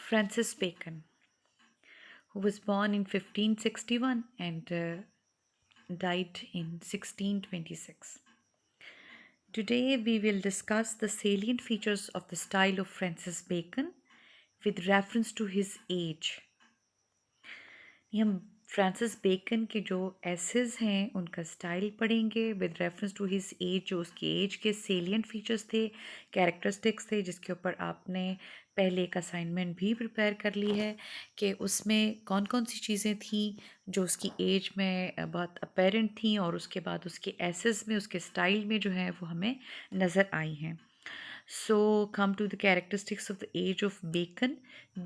Francis Bacon, who was born in 1561 and died in 1626. Today, we will discuss the salient features of the style of Francis Bacon with reference to his age. ये हम Francis bacon के जो essays हैं उनका style पढ़ेंगे with reference to his age, जो उसकी as के सेलिएंट फीचर्स थे, कैरेक्टरिस्टिक्स थे, जिसके ऊपर आपने पहले एक असाइनमेंट भी प्रिपेयर कर ली है कि उसमें कौन कौन सी चीज़ें थी जो उसकी एज में बहुत अपेरेंट थी और उसके बाद उसके एसेज में, उसके स्टाइल में जो है वो हमें नज़र आई हैं. So, come to the characteristics of the age of Bacon.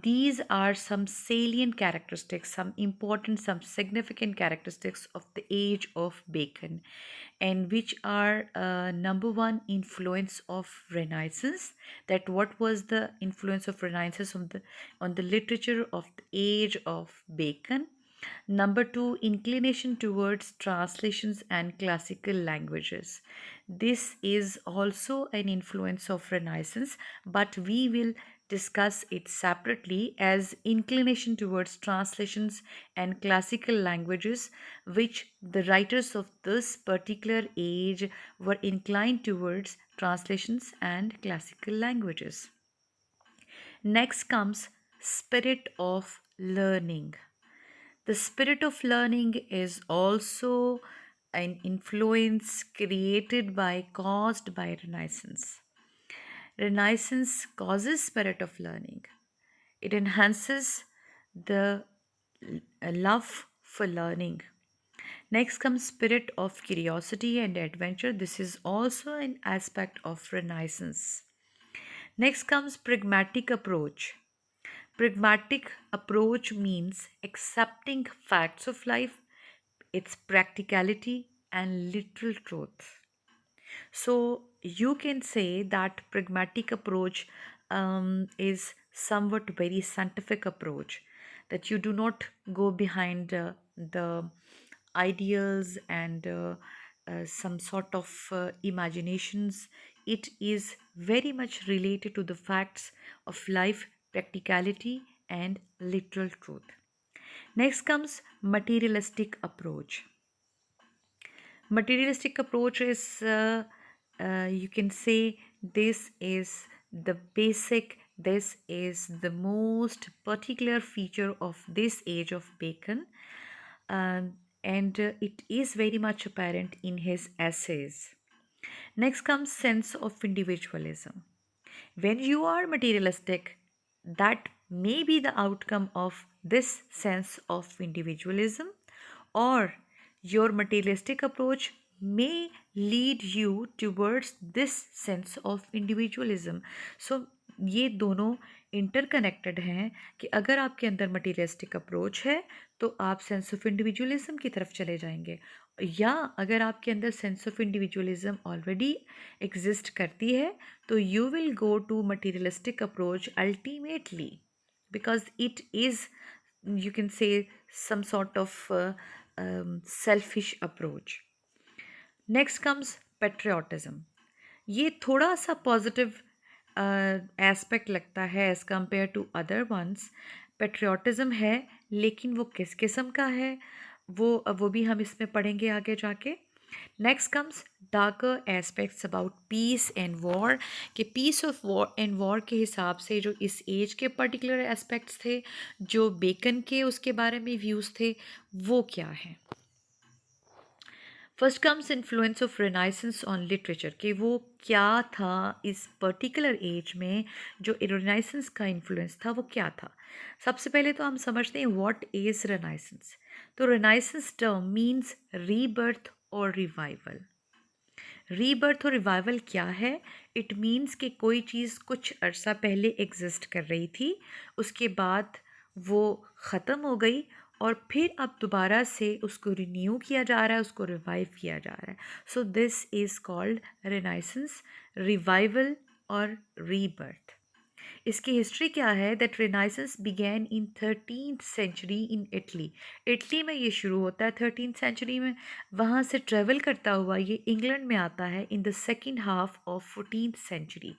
These are some salient characteristics, some important, some significant characteristics of the age of Bacon, and which are number one, influence of Renaissance. That what was the influence of Renaissance on the literature of the age of Bacon. Number two, inclination towards translations and classical languages. This is also an influence of Renaissance, but we will discuss it separately as inclination towards translations and classical languages, which the writers of this particular age were inclined towards translations and classical languages. Next comes spirit of learning. The spirit of learning is also an influence caused by Renaissance. Renaissance causes spirit of learning. It enhances the love for learning. Next comes spirit of curiosity and adventure. This is also an aspect of Renaissance. Next comes pragmatic approach. Pragmatic approach means accepting facts of life, its practicality, and literal truth. So you can say that pragmatic approach is somewhat very scientific approach, that you do not go behind the ideals and some sort of imaginations. It is very much related to the facts of life, practicality, and literal truth. Next comes materialistic approach. Materialistic approach is, you can say, this is the basic, this is the most particular feature of this age of Bacon, and it is very much apparent in his essays. Next comes sense of individualism. When you are materialistic, that may be the outcome of this sense of individualism, or your materialistic approach may lead you towards this sense of individualism. So ये दोनों interconnected हैं कि अगर आपके अंदर materialistic approach है तो आप सेंस ऑफ इंडिविजुअलिज्म की तरफ चले जाएंगे, या अगर आपके अंदर sense of individualism already exist करती है तो you will go to materialistic approach ultimately, because it is, you can say, some sort of selfish approach. Next comes patriotism. ये थोड़ा सा पॉजिटिव एस्पेक्ट लगता है as compare to other ones. Patriotism है, लेकिन वो किस किस्म का है वो भी हम इसमें पढ़ेंगे आगे जाके. Next comes darker aspects about peace and war, कि peace of war and war के हिसाब से जो इस एज के पर्टिकुलर एस्पेक्ट्स थे, जो बेकन के उसके बारे में व्यूज़ थे, वो क्या हैं. First comes influence of Renaissance on literature, कि वो क्या था इस पर्टिकुलर एज में, जो रेनाइसेंस का इन्फ्लुएंस था वो क्या था. सबसे पहले तो हम समझते हैं व्हाट इज़ रेनाइसेंस. तो रेनाइसेंस टर्म मीन्स रीबर्थ और रिवाइवल. रीबर्थ और रिवाइवल क्या है? इट मीन्स कि कोई चीज़ कुछ अरसा पहले एग्जिस्ट कर रही थी, उसके बाद वो ख़त्म हो गई और फिर अब दोबारा से उसको रिन्यू किया जा रहा है, उसको रिवाइव किया जा रहा है. So this is called renaissance, revival और रीबर्थ. इसकी हिस्ट्री क्या है? That renaissance began in 13th century in Italy. Italy में ये शुरू होता है 13th सेंचुरी में. वहाँ से ट्रेवल करता हुआ ये इंग्लैंड में आता है in the second half of 14th century.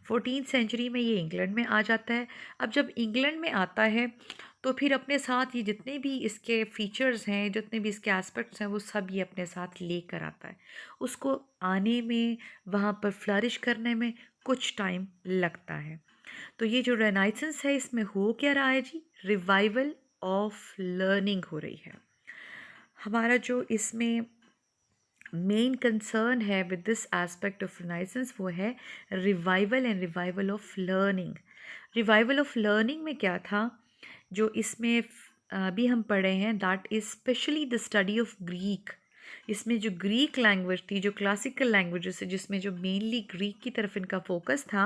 14th century में ये इंग्लैंड में आ जाता है। अब जब इंग्लैंड में आता है तो फिर अपने साथ ये जितने भी इसके फीचर्स हैं, जितने भी इसके एस्पेक्ट्स हैं, वो सब ये अपने साथ लेकर आता है। उसको आने में, वहाँ पर फ्लरिश करने में कुछ टाइम लगता है। तो ये जो रेनाइसेंस है, इसमें हो क्या रहा है जी? रिवाइवल ऑफ लर्निंग हो रही है। हमारा जो इसमें मेन कंसर्न है with this aspect of renaissance वो है revival and revival of learning. Revival of learning में क्या था जो इसमें अभी हम पढ़े हैं, that is specially the study of Greek. इसमें जो ग्रीक लैंग्वेज थी, जो क्लासिकल लैंग्वेजेस है, जिसमें जो मेनली ग्रीक की तरफ इनका फोकस था,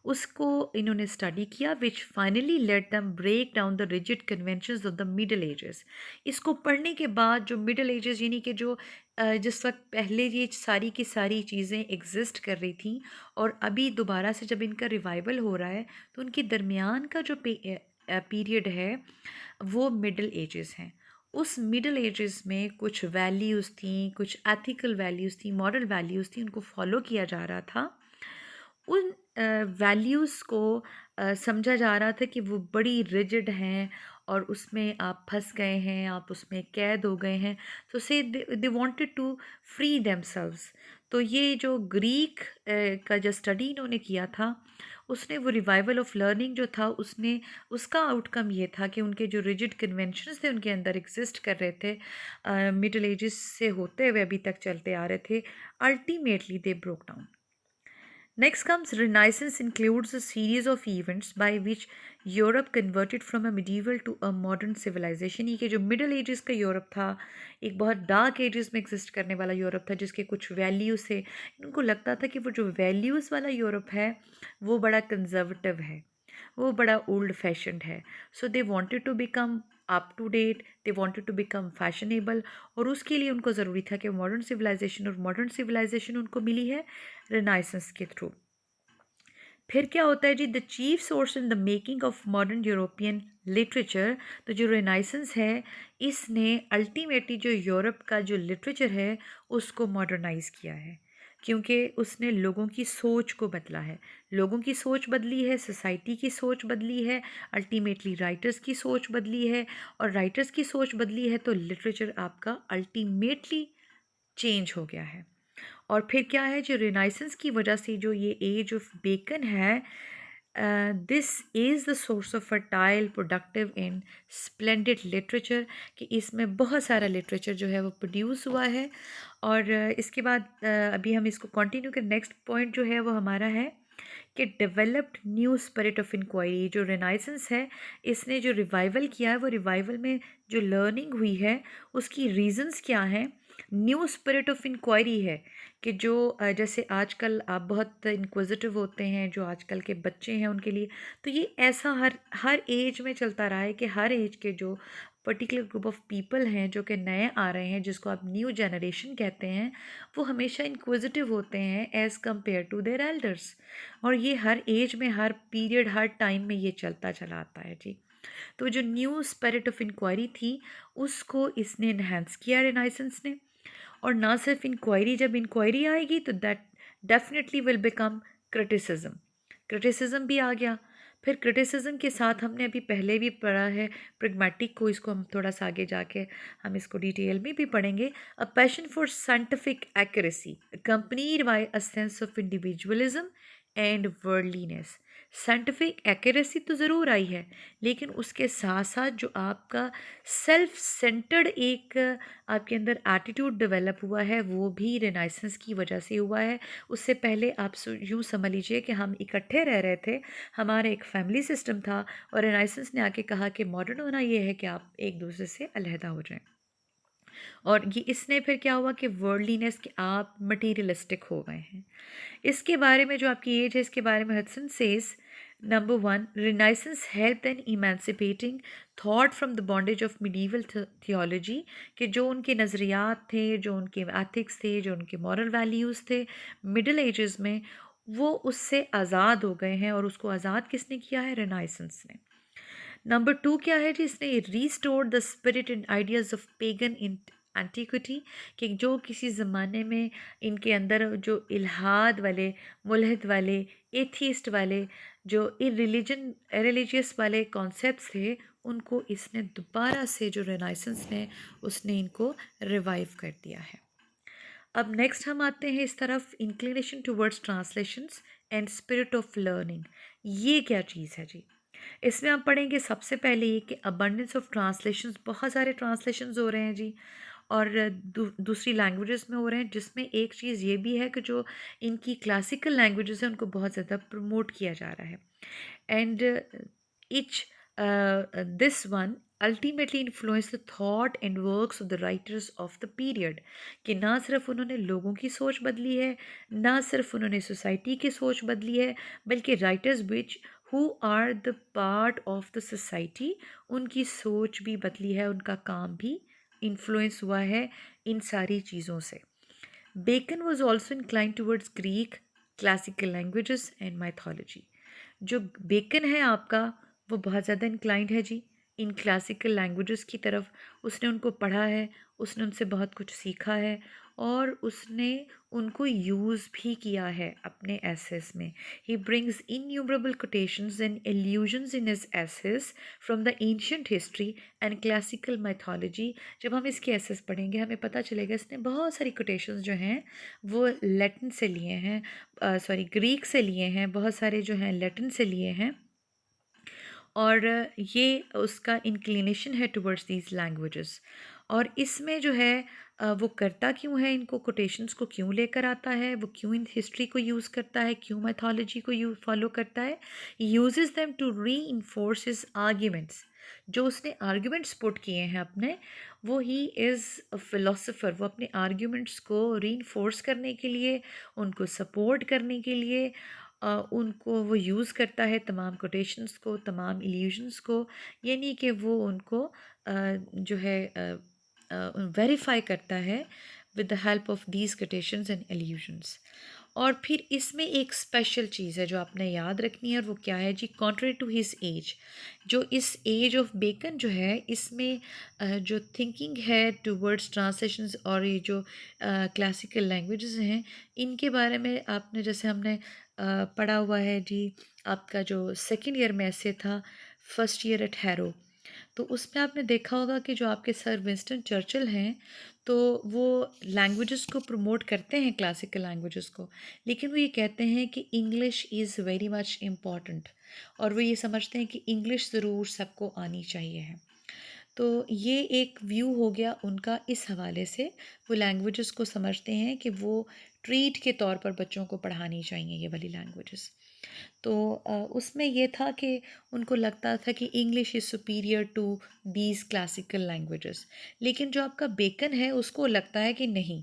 उसको इन्होंने स्टडी किया, which finally let them break down the rigid conventions of the middle ages. इसको पढ़ने के बाद जो मिडल एजेस यानी कि जो जिस वक्त पहले ये सारी की सारी चीज़ें एग्जिस्ट कर रही थी और अभी दोबारा से जब इनका रिवाइवल हो रहा है, तो उनके दरमियान का जो पीरियड है वो मिडल एजेस हैं। उस मिडल एजेस में कुछ वैल्यूज़ थी, कुछ एथिकल वैल्यूज़ थी, मॉरल वैल्यूज़ थी, उनको फॉलो किया जा रहा था। उन वैल्यूज़ को समझा जा रहा था कि वो बड़ी रिजिड हैं और उसमें आप फंस गए हैं, आप उसमें कैद हो गए हैं। तो so they wanted to free themselves. तो ये जो ग्रीक का जो स्टडी इन्होंने किया था, उसने वो रिवाइवल ऑफ लर्निंग जो था, उसने उसका आउटकम ये था कि उनके जो रिजिड कन्वेंशंस थे उनके अंदर एग्जिस्ट कर रहे थे, मिडल एजेस से होते हुए अभी तक चलते आ रहे थे, ultimately they broke down. Next comes Renaissance includes a series of events by which Europe converted from a medieval to a modern civilization। ये कि जो मिडल एजेस का यूरोप था, एक बहुत डार्क एजेस में एग्जिस्ट करने वाला यूरोप था, जिसके कुछ वैल्यूज़ थे। इनको लगता था कि वो जो वैल्यूज़ वाला यूरोप है वो बड़ा कंजर्वेटिव है, वो बड़ा ओल्ड फैशन्ड है। So they wanted to become up to date, they wanted to become fashionable, और उसके लिए उनको ज़रूरी था कि मॉडर्न सिविलाइजेशन, और मॉडर्न सिविलाइजेशन उनको मिली है रेनाइसेंस के थ्रू। फिर क्या होता है जी? The chief source in the making of modern European literature. तो जो रेनाइसेंस है, इसने अल्टीमेटली जो यूरोप का जो लिटरेचर है उसको मॉडर्नाइज किया है, क्योंकि उसने लोगों की सोच को बदला है। लोगों की सोच बदली है, सोसाइटी की सोच बदली है, अल्टीमेटली राइटर्स की सोच बदली है, और राइटर्स की सोच बदली है तो लिटरेचर आपका अल्टीमेटली चेंज हो गया है। और फिर क्या है, जो रिनाइसेंस की वजह से जो ये एज ऑफ बेकन है, this is the source of fertile productive and splendid literature, कि इसमें बहुत सारा लिटरेचर जो है वो प्रोड्यूस हुआ है। और इसके बाद अभी हम इसको कंटिन्यू कर, नेक्स्ट पॉइंट जो है वो हमारा है कि developed new spirit of inquiry. जो रेनाइसेंस है, इसने जो रिवाइवल किया है, वो रिवाइवल में जो लर्निंग हुई है उसकी रीजंस क्या हैं? न्यू स्पिरिट ऑफ इंक्वायरी है कि जो जैसे आजकल आप बहुत इंक्विजिटिव होते हैं, जो आजकल के बच्चे हैं उनके लिए, तो ये ऐसा हर हर एज में चलता रहा है कि हर एज के जो पर्टिकुलर ग्रुप ऑफ पीपल हैं जो कि नए आ रहे हैं, जिसको आप न्यू जनरेशन कहते हैं, वो हमेशा इंक्विजिटिव होते हैं as compare to their elders. और ये हर एज में, हर पीरियड, हर टाइम में ये चलता चला आता है जी। तो जो न्यू स्पिरिट ऑफ इंक्वायरी थी, उसको इसने इन्हेंस किया रेनाइसेंस ने। और ना सिर्फ इंक्वायरी, जब इंक्वायरी आएगी तो that definitely will become criticism. Criticism भी आ गया। फिर क्रिटिसिज्म के साथ हमने अभी पहले भी पढ़ा है प्रिग्मेटिक को, इसको हम थोड़ा सा आगे जाके हम इसको डिटेल में भी पढ़ेंगे। A passion for scientific accuracy accompanied by a sense of individualism and worldliness. Scientific accuracy तो ज़रूर आई है, लेकिन उसके साथ साथ जो आपका सेल्फ सेंटर्ड एक आपके अंदर एटीट्यूड डेवलप हुआ है, वो भी रेनाइसेंस की वजह से हुआ है। उससे पहले आप यूँ समझ लीजिए कि हम इकट्ठे रह रहे थे, हमारा एक फैमिली सिस्टम था, और रेनाइसेंस ने आके कहा कि मॉडर्न होना ये है कि आप एक दूसरे से अलहदा हो जाएं। और ये इसने फिर क्या हुआ कि वर्ल्डलीनेस के आप मटीरियलिस्टिक हो गए हैं। इसके बारे में जो आपकी एज है, इसके बारे में Hudson says, number 1, renaissance help in emancipating thought from the bondage of medieval theology, कि जो उनके नज़रियात थे, जो उनके एथिक्स थे, जो उनके मॉरल वैल्यूज़ थे मिडल एजेस में, वो उससे आज़ाद हो गए हैं। और उसको आज़ाद किसने किया है? रिनाइसेंस ने। नंबर 2 क्या है जी? इसने restored the spirit and ideas of pagan antiquity, कि जो किसी ज़माने में इनके अंदर जो इल्हाद वाले, मुल्हिद वाले, एथीस्ट वाले, जो इरिलीजन रिलीजियस वाले कॉन्सेप्ट्स थे, उनको इसने दोबारा से, जो रेनाइसेंस ने, उसने इनको रिवाइव कर दिया है। अब नेक्स्ट हम आते हैं इस तरफ, inclination towards translations and spirit of learning. ये क्या चीज़ है जी? इसमें हम पढ़ेंगे सबसे पहले ये कि अबंडेंस ऑफ ट्रांसलेशंस, बहुत सारे ट्रांसलेशंस हो रहे हैं जी, और दूसरी लैंग्वेजेस में हो रहे हैं, जिसमें एक चीज़ ये भी है कि जो इनकी क्लासिकल लैंग्वेजेस हैं उनको बहुत ज़्यादा प्रमोट किया जा रहा है। And each this one ultimately influenced the thought and works of the writers of the period, कि ना सिर्फ उन्होंने लोगों की सोच बदली है, ना सिर्फ उन्होंने सोसाइटी की सोच बदली है, बल्कि writers which who are the part of the society, उनकी सोच भी बदली है, उनका काम भी इन्फ्लुएंस हुआ है इन सारी चीज़ों से। Bacon was also incline towards Greek, classical languages and mythology. जो बेकन है आपका, वो बहुत ज़्यादा इंक्लाइंड है जी इन क्लासिकल लैंग्वेजेस की तरफ। उसने उनको पढ़ा है, उसने उनसे बहुत कुछ सीखा है, और उसने उनको यूज़ भी किया है अपने एसेस में। He brings innumerable quotations and allusions in his essays from the ancient history and classical mythology. जब हम इसके एसेस पढ़ेंगे हमें पता चलेगा इसने बहुत सारी कोटेशंस जो हैं वो लैटिन से लिए हैं, सॉरी ग्रीक से लिए हैं, बहुत सारे जो हैं लैटिन से लिए हैं, और ये उसका इंक्लिनेशन है टुवर्ड्स दीज लैंग्वेजेस। और इसमें जो है वो करता क्यों है, इनको कोटेशंस को क्यों लेकर आता है, वो क्यों इन हिस्ट्री को यूज़ करता है, क्यों मैथोलॉजी को फॉलो करता है, uses them to reinforce his arguments. जो उसने आर्ग्यूमेंट्स पुट किए हैं अपने, वो ही इज़ अ फिलोसोफर, वो अपने आर्ग्यूमेंट्स को री करने के लिए, उनको सपोर्ट करने के लिए उनको वो यूज़ करता है, तमाम कोटेशंस को, तमाम इल्यूजन्स को, यानी कि वो उनको जो है वेरीफाई करता है with the help of these quotations and illusions. और फिर इसमें एक स्पेशल चीज़ है जो आपने याद रखनी है, और वो क्या है जी? कॉन्ट्री टू हिज एज, जो इस एज ऑफ बेकन जो है, इसमें जो थिंकिंग है टूवर्ड्स ट्रांसलेशंस और ये जो क्लासिकल लैंग्वेजेस हैं, इनके बारे में आपने, जैसे हमने पढ़ा हुआ है जी, आपका जो सेकेंड ईयर में ऐसे था, फर्स्ट ईयर एट हैरो, तो उसमें आपने देखा होगा कि जो आपके सर विंस्टन चर्चिल हैं, तो वो लैंग्वेजेस को प्रमोट करते हैं, क्लासिकल लैंग्वेजेस को, लेकिन वो ये कहते हैं कि English is very much important, और वो ये समझते हैं कि इंग्लिश ज़रूर सबको आनी चाहिए है। तो ये एक व्यू हो गया उनका, इस हवाले से वो लैंग्वेजेस को समझते हैं कि वो ट्रीट के तौर पर बच्चों को पढ़ानी चाहिए ये वाली लैंग्वेजेस। तो उसमें ये था कि उनको लगता था कि English is superior to these classical languages, लेकिन जो आपका बेकन है उसको लगता है कि नहीं,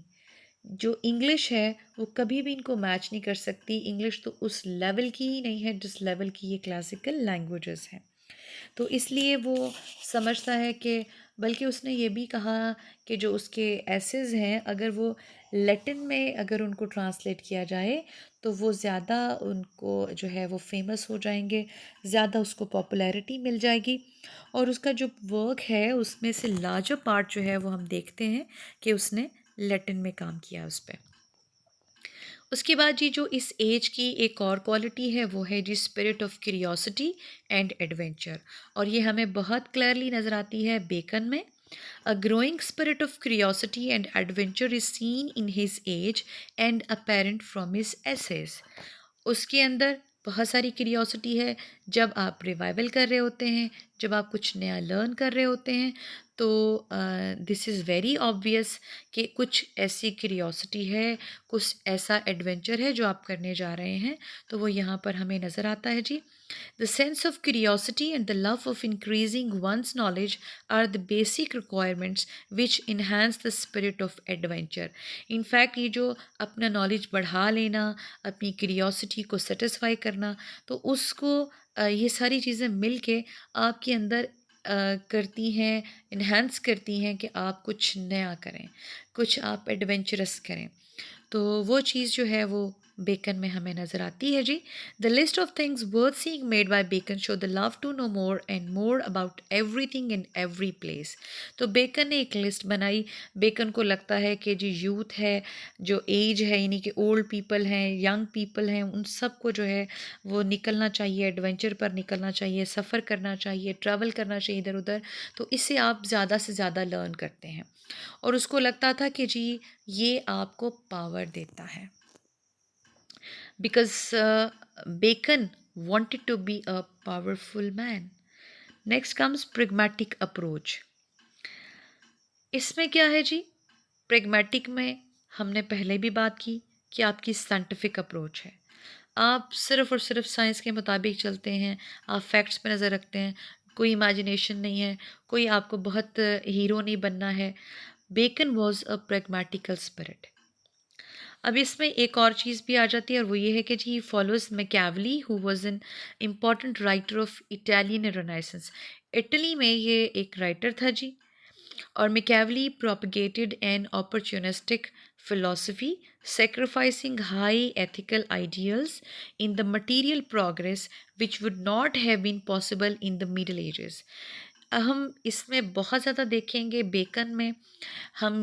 जो इंग्लिश है वो कभी भी इनको मैच नहीं कर सकती, इंग्लिश तो उस लेवल की ही नहीं है जिस लेवल की ये क्लासिकल लैंग्वेजेस हैं। तो इसलिए वो समझता है कि, बल्कि उसने ये भी कहा कि जो उसके एसेस हैं, अगर वो लैटिन में अगर उनको ट्रांसलेट किया जाए तो वो ज़्यादा उनको जो है वो फेमस हो जाएंगे, ज़्यादा उसको पॉपुलैरिटी मिल जाएगी, और उसका जो वर्क है उसमें से लार्जर पार्ट जो है वो हम देखते हैं कि उसने लैटिन में काम किया उस पर। उसके बाद जी जो इस एज की एक और क्वालिटी है वो है जी spirit of curiosity and adventure, और ये हमें बहुत क्लियरली नज़र आती है बेकन में। A growing spirit of curiosity and adventure is seen in his age and apparent from his essays. उसके अंदर बहुत सारी क्यूरियोसिटी है, जब आप रिवाइवल कर रहे होते हैं, जब आप कुछ नया लर्न कर रहे होते हैं, तो दिस इज़ वेरी ऑब्वियस कि कुछ ऐसी क्यूरियोसिटी है, कुछ ऐसा एडवेंचर है जो आप करने जा रहे हैं, तो वो यहाँ पर हमें नज़र आता है जी। The sense of curiosity and the love of increasing one's knowledge are the basic requirements which enhance the spirit of adventure. In fact, ये जो अपना नॉलेज बढ़ा लेना, अपनी क्यूरियोसिटी को सेटिस्फाई करना, तो उसको ये सारी चीज़ें मिल के आपके अंदर करती हैं, इन्हेंस करती हैं कि आप कुछ नया करें, कुछ आप एडवेंचरस करें। तो वो चीज़ जो है वो बेकन में हमें नज़र आती है जी। The list of things worth seeing made by Bacon show the love to know more and more about everything in every place. तो बेकन ने एक लिस्ट बनाई। बेकन को लगता है कि जी यूथ है, जो एज है, यानी कि ओल्ड पीपल हैं, यंग पीपल हैं, उन सबको जो है वो निकलना चाहिए, एडवेंचर पर निकलना चाहिए, सफ़र करना चाहिए, ट्रैवल करना चाहिए इधर उधर। तो इससे आप ज़्यादा से ज़्यादा लर्न करते हैं। और उसको लगता था कि जी ये आपको पावर देता है, because Bacon wanted to be a powerful man. Next comes pragmatic approach. इसमें क्या है जी? pragmatic में हमने पहले भी बात की कि आपकी साइंटिफिक अप्रोच है। आप सिर्फ और सिर्फ साइंस के मुताबिक चलते हैं, आप फैक्ट्स पे नज़र रखते हैं, कोई इमेजिनेशन नहीं है, कोई आपको बहुत हीरो नहीं बनना है। Bacon was a pragmatical spirit. अब इसमें एक और चीज़ भी आ जाती है और वो ये है कि जी follows Machiavelli who was an important writer of Italian renaissance. Italy में ये एक राइटर था जी। और Machiavelli propagated an opportunistic philosophy sacrificing high ethical ideals in the material progress which would not have been possible in the middle ages. हम इसमें बहुत ज़्यादा देखेंगे बेकन में, हम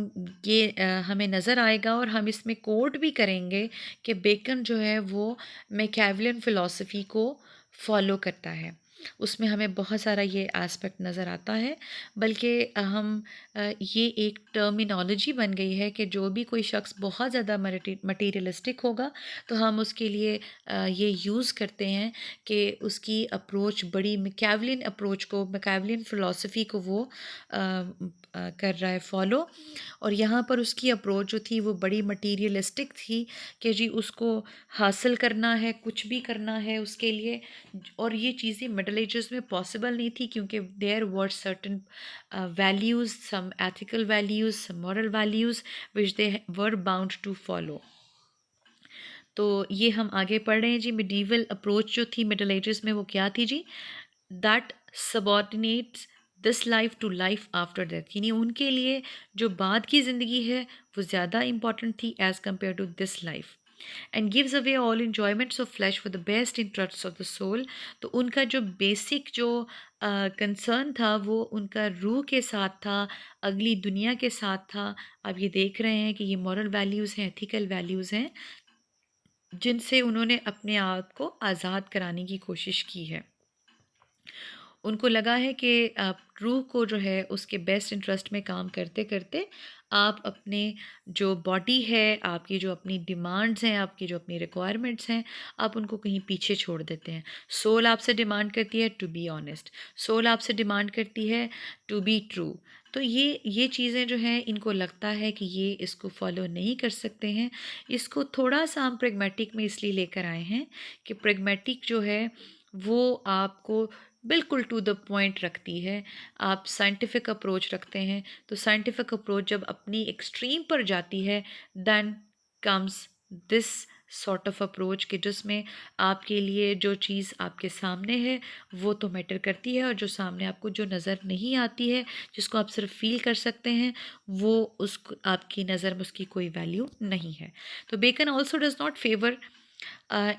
ये हमें नज़र आएगा और हम इसमें कोट भी करेंगे कि बेकन जो है वो मैकियावेलियन फ़िलॉसफ़ी को फॉलो करता है। उसमें हमें बहुत सारा ये एस्पेक्ट नज़र आता है। बल्कि ये एक टर्मिनोलॉजी बन गई है कि जो भी कोई शख्स बहुत ज़्यादा मटीरियलिस्टिक होगा तो हम उसके लिए ये यूज़ करते हैं कि उसकी अप्रोच बड़ी मैकियावेलियन अप्रोच को, मैकियावेलियन फ़िलॉसफ़ी को वो कर रहा है फॉलो। और यहाँ पर उसकी अप्रोच जो थी वो बड़ी मटीरियलिस्टिक थी कि जी उसको हासिल करना है, कुछ भी करना है उसके लिए। और ये चीज़ें मिडल एजेस में पॉसिबल नहीं थी क्योंकि there were certain values, some ethical values, some moral values which they were bound to follow. तो ये हम आगे पढ़ रहे हैं जी। मिडीवल अप्रोच जो थी मिडल एजेस में वो क्या थी जी? That subordinates this life to life after death, यानी उनके लिए जो बाद की ज़िंदगी है वो ज़्यादा इम्पॉर्टेंट थी as compare to this life. And gives away all enjoyments of flesh for the best interest of the soul. तो उनका जो बेसिक जो कंसर्न था वो उनका रूह के साथ था, अगली दुनिया के साथ था। आप ये देख रहे हैं कि ये मॉरल वैल्यूज़ हैं, एथिकल वैल्यूज़ हैं जिनसे उन्होंने अपने आप को आज़ाद कराने की कोशिश की है। उनको लगा है कि आप रूह को जो है उसके बेस्ट इंटरेस्ट में काम करते करते आप अपने जो बॉडी है, आपकी जो अपनी डिमांड्स हैं, आपकी जो अपनी रिक्वायरमेंट्स हैं, आप उनको कहीं पीछे छोड़ देते हैं। सोल आपसे डिमांड करती है टू बी ऑनेस्ट, सोल आपसे डिमांड करती है टू बी ट्रू। तो ये चीज़ें जो हैं इनको लगता है कि ये इसको फॉलो नहीं कर सकते हैं। इसको थोड़ा सा हम प्रेगमेटिक में इसलिए लेकर आए हैं कि प्रेगमेटिक जो है वो आपको बिल्कुल टू द पॉइंट रखती है। आप साइंटिफिक अप्रोच रखते हैं तो साइंटिफिक अप्रोच जब अपनी एक्सट्रीम पर जाती है then comes this sort of approach कि जिसमें आपके लिए जो चीज़ आपके सामने है वो तो मैटर करती है और जो सामने आपको जो नज़र नहीं आती है, जिसको आप सिर्फ फील कर सकते हैं, वो उसको आपकी नज़र में उसकी कोई वैल्यू नहीं है। तो Bacon also does not favour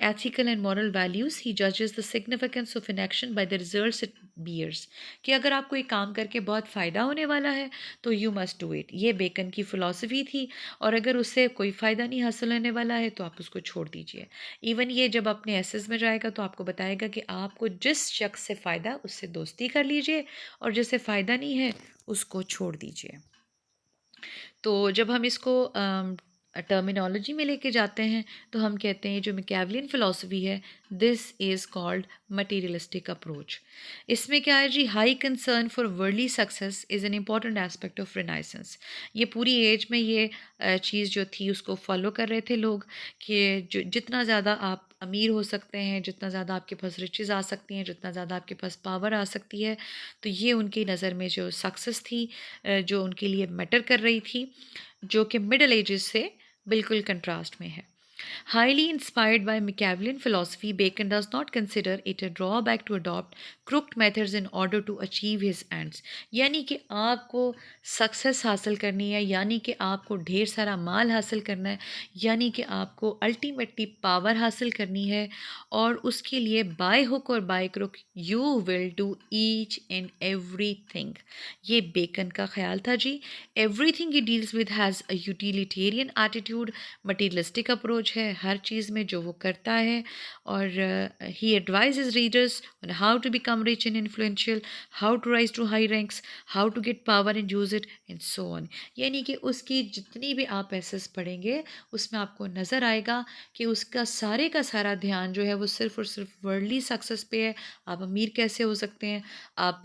ethical and moral values. He judges the significance of an action by the results it bears. कि अगर आपको एक काम करके बहुत फ़ायदा होने वाला है तो यू मस्ट डू इट, ये बेकन की फ़िलॉसफी थी। और अगर उससे कोई फ़ायदा नहीं हासिल होने वाला है तो आप उसको छोड़ दीजिए। इवन ये जब अपने एसेस में जाएगा तो आपको बताएगा कि आपको जिस शख्स से फ़ायदा उससे दोस्ती कर लीजिए और जिससे फ़ायदा नहीं है उसको छोड़ दीजिए। तो जब हम इसको टर्मिनोलॉजी में लेके जाते हैं तो हम कहते हैं जो मैकियावेलियन फ़िलॉसफी है this is called materialistic approach. इसमें क्या है जी? High concern for worldly success is an important aspect of renaissance. ये पूरी एज में ये चीज़ जो थी उसको फॉलो कर रहे थे लोग कि जो जितना ज़्यादा आप अमीर हो सकते हैं, जितना ज़्यादा आपके पास रिचेज़ आ सकती हैं, जितना ज़्यादा आपके पास पावर आ सकती है, तो ये उनकी नज़र में जो सक्सेस थी जो उनके लिए मैटर कर रही थी, जो कि मिडल एजेस से बिल्कुल कंट्रास्ट में है। Highly inspired by Machiavellian philosophy, Bacon does not consider it a drawback to adopt crooked methods in order to achieve his ends. यानी कि आपको सक्सेस हासिल करनी है, यानी कि आपको ढेर सारा माल हासिल करना है, यानी कि आपको अल्टीमेटली पावर हासिल करनी है, और उसके लिए बाय हुक और by crook you will do each and everything. ये बेकन का ख्याल था जी। Everything he deals with has a utilitarian attitude, materialistic approach है हर चीज़ में जो वो करता है। और he advise his readers on how to become rich and influential, how to rise to high ranks, how to get power and use it and so on. यानी कि उसकी जितनी भी आप एसेस पढ़ेंगे उसमें आपको नज़र आएगा कि उसका सारे का सारा ध्यान जो है वो सिर्फ़ और सिर्फ वर्ल्डली सक्सेस पे है। आप अमीर कैसे हो सकते हैं, आप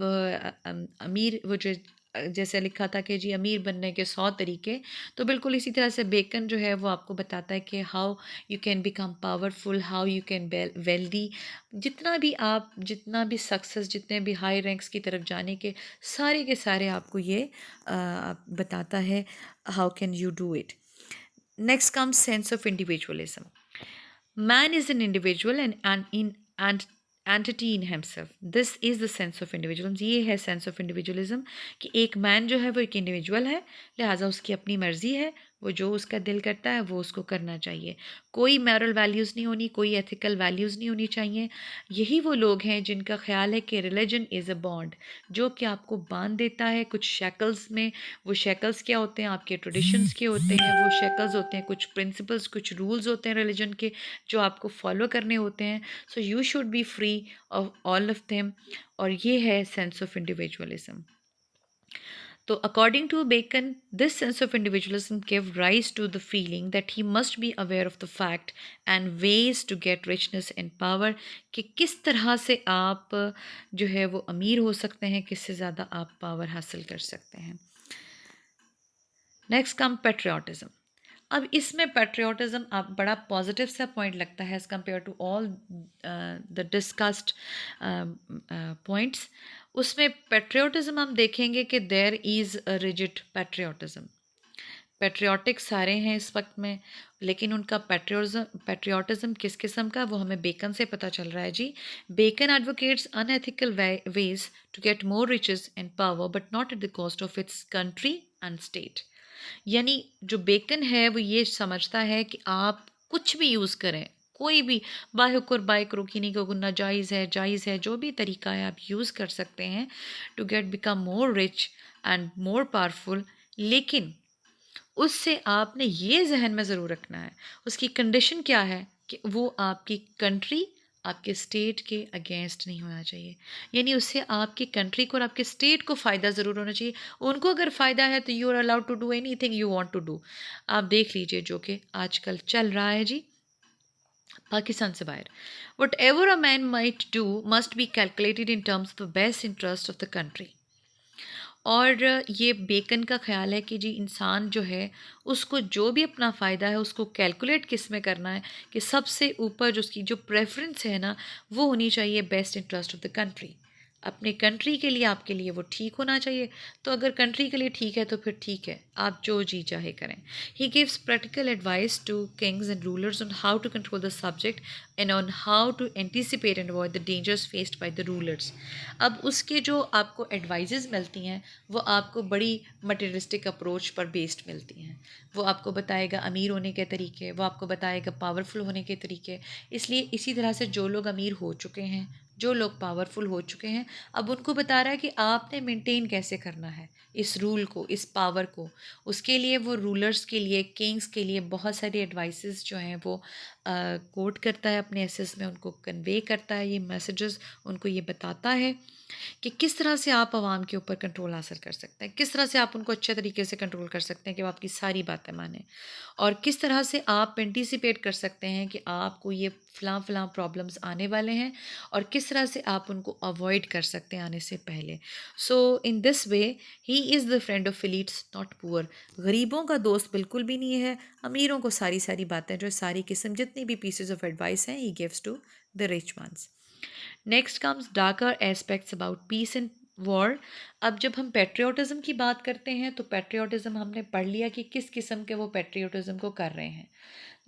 अमीर वो जो जैसे लिखा था कि जी अमीर बनने के 100 तरीके, तो बिल्कुल इसी तरह से बेकन जो है वो आपको बताता है कि how you can become powerful, how you can wealthy. जितना भी सक्सेस, जितने भी हाई रैंक्स की तरफ जाने के सारे आपको ये बताता है how can you do it. Next comes sense of individualism. Man is an individual and an entity in himself. This is the sense of individualism. ये है sense of individualism कि एक man जो है वो एक individual है, लिहाजा उसकी अपनी मर्जी है, वो जो उसका दिल करता है वो उसको करना चाहिए। कोई moral values नहीं होनी, कोई ethical values नहीं होनी चाहिए। यही वो लोग हैं जिनका ख्याल है कि religion is a bond, जो कि आपको बांध देता है कुछ shackles में। वो shackles क्या होते हैं, आपके traditions के होते हैं। वो shackles होते हैं कुछ principles, कुछ rules होते हैं religion के जो आपको फॉलो करने होते हैं। So you should be free of all of them. और ये है सेंस ऑफ इंडिविजुअलिज्म। तो according to Bacon, this sense of individualism give rise to the feeling that he must be aware of the fact and ways to get richness and power, कि किस तरह से आप जो है वो अमीर हो सकते हैं, किससे ज़्यादा आप पावर हासिल कर सकते हैं। Next come patriotism. अब इसमें पेट्रियाटिज्म आप बड़ा पॉजिटिव सा पॉइंट लगता है as compare to all the discussed points. उसमें पेट्रियाटिज्म हम देखेंगे कि there is a rigid patriotism. Patriotic सारे हैं इस वक्त में, लेकिन उनका पेट्रियाटिज्म किस किस्म का, वो हमें बेकन से पता चल रहा है जी। Bacon advocates unethical ways to get more riches and power but not at the cost of its country and state. यानी जो बेकन है वो ये समझता है कि आप कुछ भी यूज़ करें, कोई भी बाय हुक और बाय क्रुक, नहीं को नाजायज़ है जायज़ है, जो भी तरीका है आप यूज़ कर सकते हैं to get become more rich and more powerful. लेकिन उससे आपने ये जहन में ज़रूर रखना है, उसकी कंडीशन क्या है कि वो आपकी कंट्री, आपके स्टेट के अगेंस्ट नहीं होना चाहिए। यानी उससे आपकी कंट्री को और आपके स्टेट को फ़ायदा ज़रूर होना चाहिए। उनको अगर फ़ायदा है तो you are allowed to do anything you want to do. आप देख लीजिए जो कि आजकल चल रहा है जी पाकिस्तान से बाहर। What ever a man might do must be calculated in terms of the best interest of the country. और ये बेकन का ख्याल है कि जी इंसान जो है उसको जो भी अपना फ़ायदा है उसको कैलकुलेट किस में करना है, कि सबसे ऊपर जो उसकी जो प्रेफरेंस है ना वो होनी चाहिए best interest of the country. अपने कंट्री के लिए, आपके लिए वो ठीक होना चाहिए। तो अगर कंट्री के लिए ठीक है तो फिर ठीक है, आप जो जी चाहे करें। He gives practical advice to kings and rulers on how to control the subject and on how to anticipate and avoid the dangers faced by the rulers. अब उसके जो आपको एडवाइजेज़ मिलती हैं वो आपको बड़ी मटेरियलिस्टिक अप्रोच पर बेस्ड मिलती हैं। वो आपको बताएगा अमीर होने के तरीके, वो आपको बताएगा पावरफुल होने के तरीके। इसलिए इसी तरह से जो लोग अमीर हो चुके हैं, जो लोग पावरफुल हो चुके हैं, अब उनको बता रहा है कि आपने मेंटेन कैसे करना है इस रूल को, इस पावर को। उसके लिए वो रूलर्स के लिए, किंग्स के लिए बहुत सारी एडवाइसेस जो हैं वो कोट करता है अपने एसेस में, उनको कन्वे करता है ये मैसेजेस, उनको ये बताता है कि किस तरह से आप आवाम के ऊपर कंट्रोल हासिल कर सकते हैं, किस तरह से आप उनको अच्छे तरीके से कंट्रोल कर सकते हैं कि वो आपकी सारी बातें माने, और किस तरह से आप एंटीसिपेट कर सकते हैं कि आपको ये फ़लाँ प्रॉब्लम्स आने वाले हैं, और किस तरह से आप उनको अवॉइड कर सकते हैं आने से पहले। So in this way he is the friend of elites not poor. गरीबों का दोस्त बिल्कुल भी नहीं है, अमीरों को सारी बातें जो सारी किस्म जितनी भी पीसेज ऑफ एडवाइस हैं he gives to the rich ones. Next comes darker aspects about peace and war. अब जब हम पेट्रियोटिज्म की बात करते हैं तो पेट्रियोटिज्म हमने पढ़ लिया कि किस किस्म के वो पेट्रियोटिज्म को कर रहे हैं।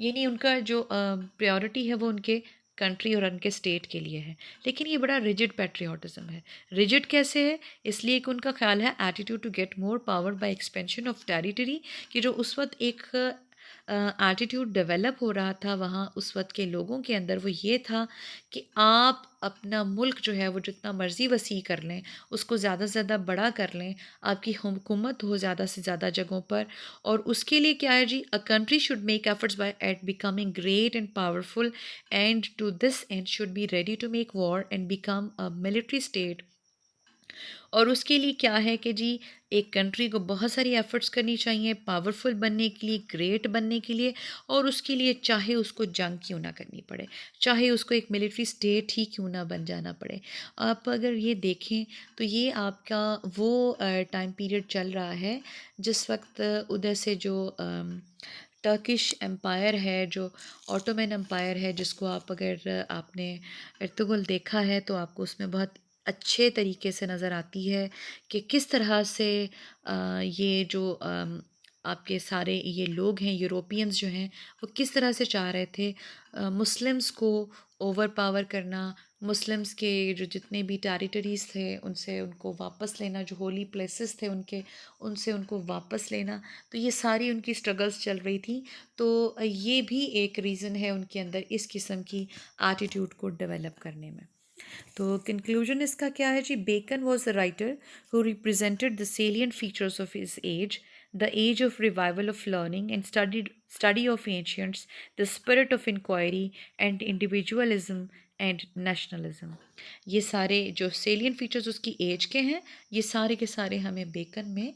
ये नहीं, उनका जो प्रायोरिटी है वो उनके कंट्री और उनके स्टेट के लिए है। लेकिन ये बड़ा रिजिड पेट्रियोटिज्म है। रिजिड कैसे है? इसलिए कि उनका ख्याल है attitude to get more power by expansion of territory, कि जो उस वक्त एक एटीट्यूड डेवलप हो रहा था वहाँ उस वक्त के लोगों के अंदर, वो ये था कि आप अपना मुल्क जो है वो जितना मर्ज़ी वसी कर लें, उसको ज़्यादा से ज़्यादा बड़ा कर लें, आपकी हुकूमत हो ज़्यादा से ज़्यादा जगहों पर। और उसके लिए क्या है जी, a country should make efforts by at becoming great and powerful, and to this end should be ready to make war and become a military state. और उसके लिए क्या है कि जी, एक कंट्री को बहुत सारी एफ़र्ट्स करनी चाहिए पावरफुल बनने के लिए, ग्रेट बनने के लिए, और उसके लिए चाहे उसको जंग क्यों ना करनी पड़े, चाहे उसको एक मिलिट्री स्टेट ही क्यों ना बन जाना पड़े। आप अगर ये देखें तो ये आपका वो टाइम पीरियड चल रहा है जिस वक्त उधर से जो टर्किश एम्पायर है, जो ऑटोमन एम्पायर है, जिसको आप अगर आपने इर्तुगरुल देखा है तो आपको उसमें बहुत अच्छे तरीके से नज़र आती है कि किस तरह से ये जो आपके सारे ये लोग हैं, यूरोपियंस जो हैं, वो किस तरह से चाह रहे थे मुस्लिम्स को ओवर पावर करना, मुस्लिम्स के जो जितने भी टेरिटरीज़ थे उनसे उनको वापस लेना, जो होली प्लेसेस थे उनके, उनसे उनको वापस लेना। तो ये सारी उनकी स्ट्रगल्स चल रही थी। तो ये भी एक रीज़न है उनके अंदर इस किस्म की एटीट्यूड को डेवलप करने में। तो कंक्लूजन इसका क्या है जी? Bacon was a writer who represented the salient features of his age, the age of revival of learning and study of ancients, the spirit of inquiry and individualism and nationalism। ये सारे जो salient features उसकी as के हैं, ये सारे के सारे हमें बेकन में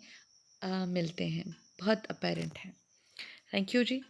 मिलते हैं, बहुत अपेरेंट हैं। Thank you ji.